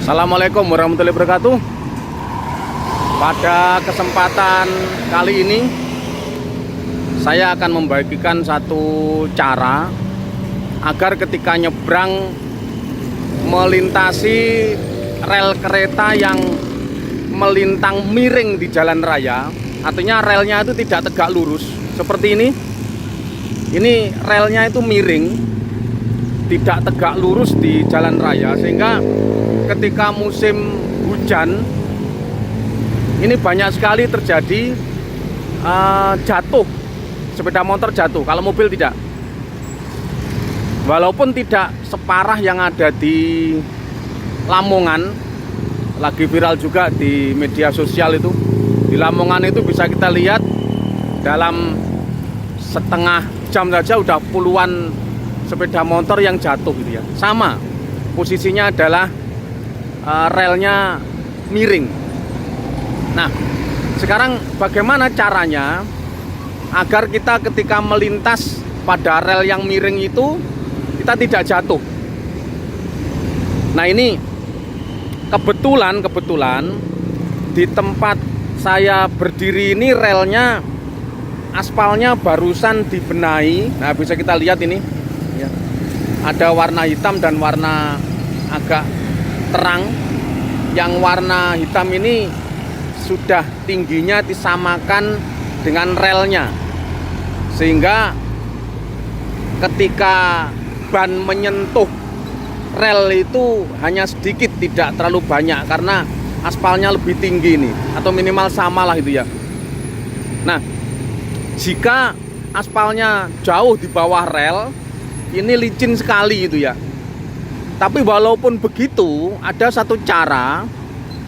Assalamualaikum warahmatullahi wabarakatuh. Pada kesempatan kali ini saya akan membagikan satu cara agar ketika nyebrang melintasi rel kereta yang melintang miring di jalan raya, artinya relnya itu tidak tegak lurus seperti ini. Ini relnya itu miring, tidak tegak lurus di jalan raya, sehingga ketika musim hujan ini banyak sekali terjadi jatuh, sepeda motor jatuh, kalau mobil tidak. Walaupun tidak separah yang ada di Lamongan, lagi viral juga di media sosial itu. Di Lamongan itu bisa kita lihat dalam setengah jam saja udah puluhan sepeda motor yang jatuh gitu ya. Sama posisinya adalah relnya miring. Nah, sekarang bagaimana caranya agar kita ketika melintas pada rel yang miring itu kita tidak jatuh? Nah, ini kebetulan di tempat saya berdiri ini relnya, aspalnya barusan dibenahi. Nah, bisa kita lihat ini ya. Ada warna hitam dan warna agak terang. Yang warna hitam ini sudah tingginya disamakan dengan relnya, sehingga ketika ban menyentuh rel itu hanya sedikit, tidak terlalu banyak, karena aspalnya lebih tinggi ini, atau minimal sama lah itu ya. Nah, jika aspalnya jauh di bawah rel, ini licin sekali itu ya. Tapi walaupun begitu, ada satu cara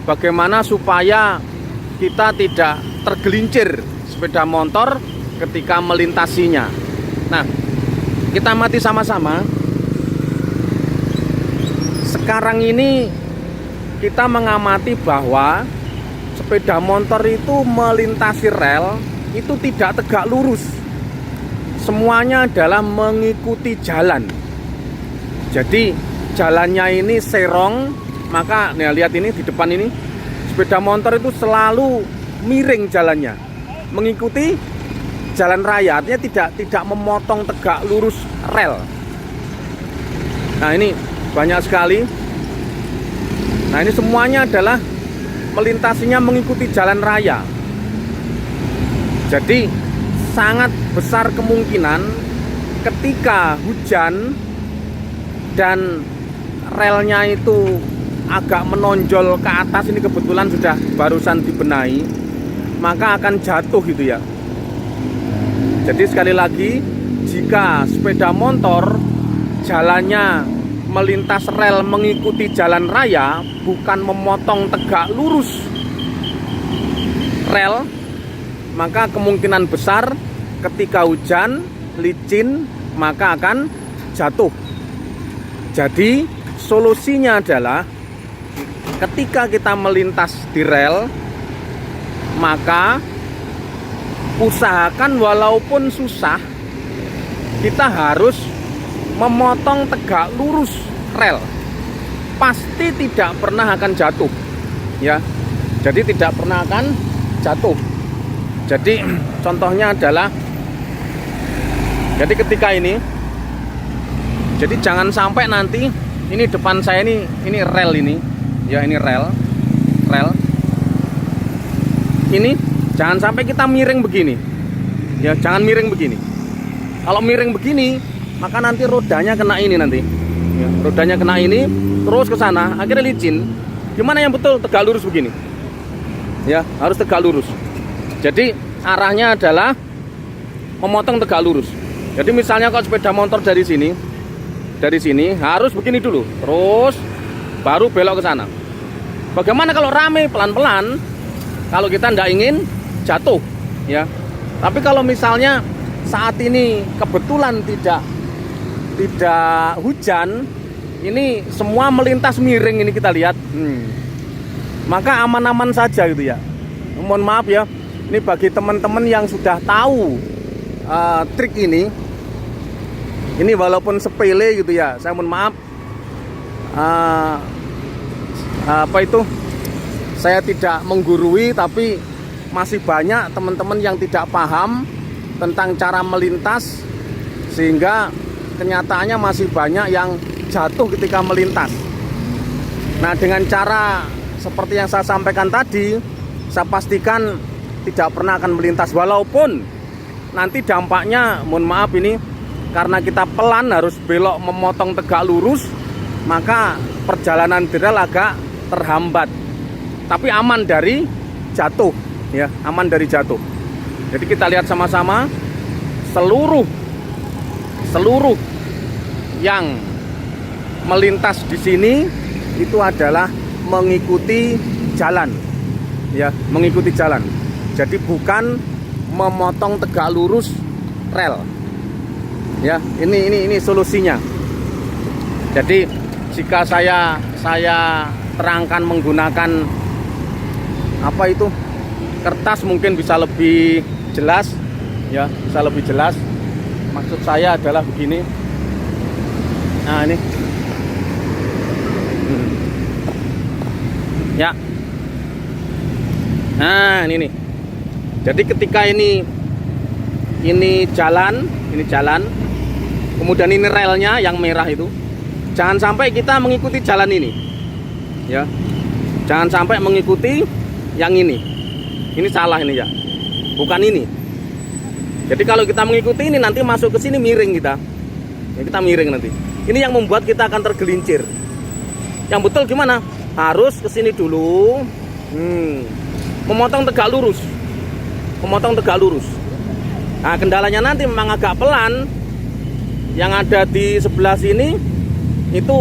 bagaimana supaya kita tidak tergelincir sepeda motor ketika melintasinya. Nah, kita amati sama-sama. Sekarang ini kita mengamati bahwa sepeda motor itu melintasi rel itu tidak tegak lurus. Semuanya adalah mengikuti jalan. Jadi jalannya ini serong, maka nah, lihat ini di depan ini sepeda motor itu selalu miring jalannya, mengikuti jalan raya, artinya tidak memotong tegak lurus rel. Nah, ini banyak sekali. Nah, ini semuanya adalah melintasinya mengikuti jalan raya. Jadi sangat besar kemungkinan ketika hujan dan relnya itu agak menonjol ke atas, ini kebetulan sudah barusan dibenahi, maka akan jatuh gitu ya. Jadi sekali lagi, jika sepeda motor jalannya melintas rel mengikuti jalan raya, bukan memotong tegak lurus rel, maka kemungkinan besar ketika hujan licin maka akan jatuh. Jadi solusinya adalah ketika kita melintas di rel, maka usahakan walaupun susah, kita harus memotong tegak lurus rel. Pasti tidak pernah akan jatuh ya. Jadi tidak pernah akan jatuh. Jadi contohnya adalah, jadi ketika ini, jadi jangan sampai nanti ini depan saya ini rel ini ya, ini rel ini jangan sampai kita miring begini ya, jangan miring begini. Kalau miring begini maka nanti rodanya kena ini nanti ya, rodanya kena ini terus ke sana, akhirnya licin. Gimana yang betul? Tegak lurus begini ya, harus tegak lurus. Jadi arahnya adalah memotong tegak lurus. Jadi misalnya kalau sepeda motor dari sini harus begini dulu, terus baru belok ke sana. Bagaimana kalau rame? Pelan-pelan, kalau kita tidak ingin jatuh ya. Tapi kalau misalnya saat ini kebetulan tidak hujan, ini semua melintas miring, ini kita lihat, maka aman-aman saja gitu ya. Mohon maaf ya, ini bagi teman-teman yang sudah tahu trik ini walaupun sepele gitu ya, saya mohon maaf, apa itu, saya tidak menggurui, tapi masih banyak teman-teman yang tidak paham tentang cara melintas, sehingga kenyataannya masih banyak yang jatuh ketika melintas. Nah, dengan cara seperti yang saya sampaikan tadi, saya pastikan tidak pernah akan melintas, walaupun nanti dampaknya, mohon maaf ini, karena kita pelan harus belok memotong tegak lurus, maka perjalanan di rel agak terhambat, tapi aman dari jatuh, ya, aman dari jatuh. Jadi kita lihat sama-sama, seluruh yang melintas di sini itu adalah mengikuti jalan, ya, mengikuti jalan. Jadi bukan memotong tegak lurus rel, ya. Ini solusinya. Jadi jika saya terangkan menggunakan apa itu, kertas, mungkin bisa lebih jelas, ya, bisa lebih jelas. Maksud saya adalah begini. Nah, ini ya. Nah, ini nih. Jadi ketika ini jalan, kemudian ini relnya yang merah itu, jangan sampai kita mengikuti jalan ini, ya. Jangan sampai mengikuti yang ini. Ini salah ini, ya. Bukan ini. Jadi kalau kita mengikuti ini, nanti masuk ke sini miring kita. Ya, kita miring nanti. Ini yang membuat kita akan tergelincir. Yang betul gimana? Harus ke sini dulu. Memotong tegak lurus. Memotong tegak lurus. Nah, kendalanya nanti memang agak pelan. Yang ada di sebelah sini itu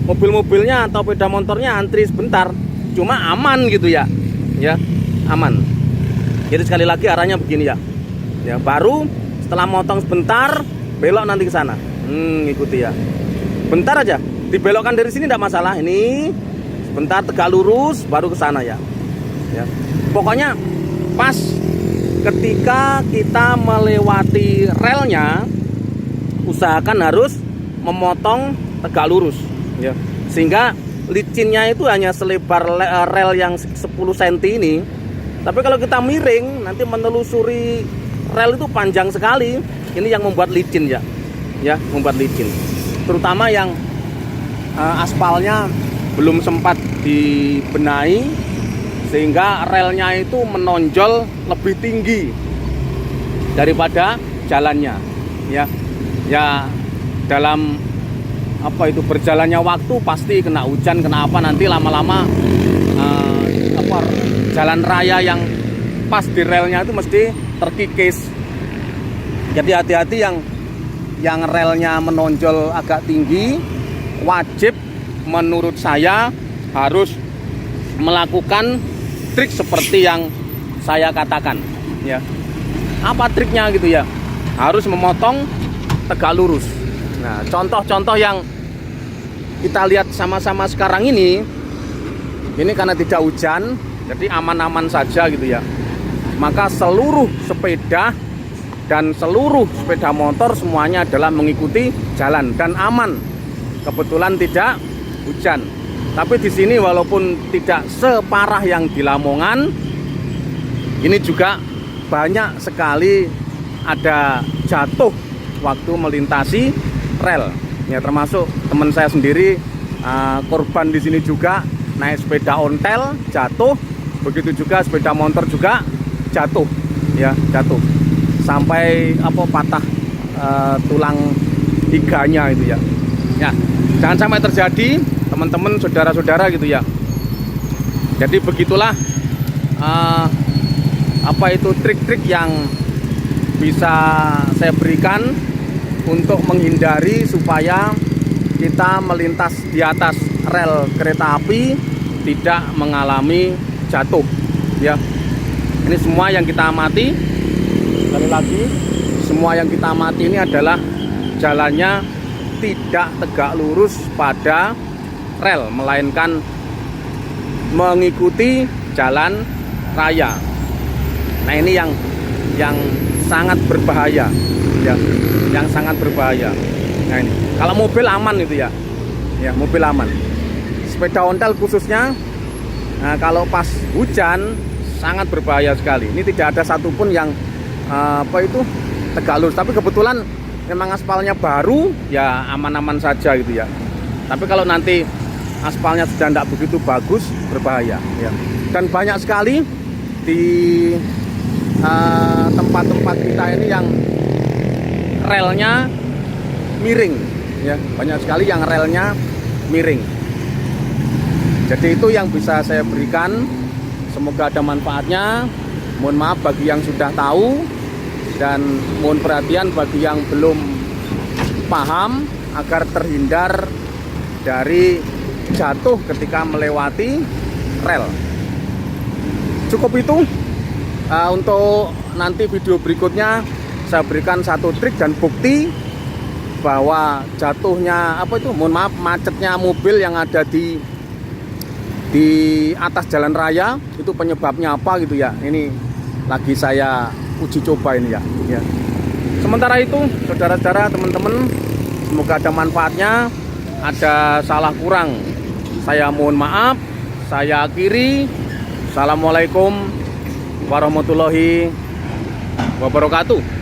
mobil-mobilnya atau sepeda motornya antri sebentar. Cuma aman gitu, ya. Ya, aman. Jadi sekali lagi arahnya begini, ya. Ya, baru setelah motong sebentar belok nanti ke sana. Ikuti, ya. Bentar aja, dibelokkan dari sini tidak masalah. Ini sebentar tegak lurus baru ke sana, ya. Ya. Pokoknya pas ketika kita melewati relnya, usahakan harus memotong tegak lurus, ya. Sehingga licinnya itu hanya selebar rel yang 10 cm ini. Tapi kalau kita miring, nanti menelusuri rel itu panjang sekali. Ini yang membuat licin, ya. Ya, membuat licin. Terutama yang aspalnya belum sempat dibenahi, sehingga relnya itu menonjol lebih tinggi daripada jalannya, ya. Ya, dalam apa itu berjalannya waktu pasti kena hujan, kena apa, nanti lama-lama jalan raya yang pas di relnya itu mesti terkikis. Jadi hati-hati yang relnya menonjol agak tinggi, wajib menurut saya harus melakukan trik seperti yang saya katakan, ya. Apa triknya gitu, ya? Harus memotong tegak lurus. Nah, contoh-contoh yang kita lihat sama-sama sekarang ini karena tidak hujan, jadi aman-aman saja gitu, ya. Maka seluruh sepeda dan seluruh sepeda motor semuanya adalah mengikuti jalan dan aman. Kebetulan tidak hujan. Tapi di sini walaupun tidak separah yang di Lamongan, ini juga banyak sekali ada jatuh waktu melintasi rel. Ya, termasuk teman saya sendiri korban di sini juga naik sepeda ontel jatuh, begitu juga sepeda motor juga jatuh, ya, jatuh sampai patah tulang iganya itu, ya. Ya, jangan sampai terjadi teman-teman, saudara-saudara gitu, ya. Jadi begitulah trik-trik yang bisa saya berikan untuk menghindari supaya kita melintas di atas rel kereta api tidak mengalami jatuh, ya. Ini semua yang kita amati, sekali lagi, semua yang kita amati ini adalah jalannya tidak tegak lurus pada rel, melainkan mengikuti jalan raya. Nah, ini yang sangat berbahaya, ya, yang sangat berbahaya. Nah, ini kalau mobil aman itu, ya, ya, mobil aman. sepeda ontel khususnya, nah, kalau pas hujan sangat berbahaya sekali. Ini tidak ada satupun yang tegak lurus. Tapi kebetulan memang aspalnya baru, ya aman-aman saja gitu ya. Tapi kalau nanti aspalnya sudah tidak begitu bagus, berbahaya ya. Dan banyak sekali di tempat-tempat kita ini yang relnya miring ya, banyak sekali yang relnya miring. Jadi itu yang bisa saya berikan, semoga ada manfaatnya. Mohon maaf bagi yang sudah tahu, dan mohon perhatian bagi yang belum paham agar terhindar dari jatuh ketika melewati rel. Cukup itu. Untuk nanti video berikutnya saya berikan satu trik dan bukti bahwa jatuhnya mohon maaf, macetnya mobil yang ada di atas jalan raya itu penyebabnya apa gitu ya. Ini lagi saya uji coba ini ya. Sementara itu saudara-saudara, teman-teman, semoga ada manfaatnya. Ada salah kurang saya mohon maaf, saya akhiri. Assalamualaikum warahmatullahi wabarakatuh.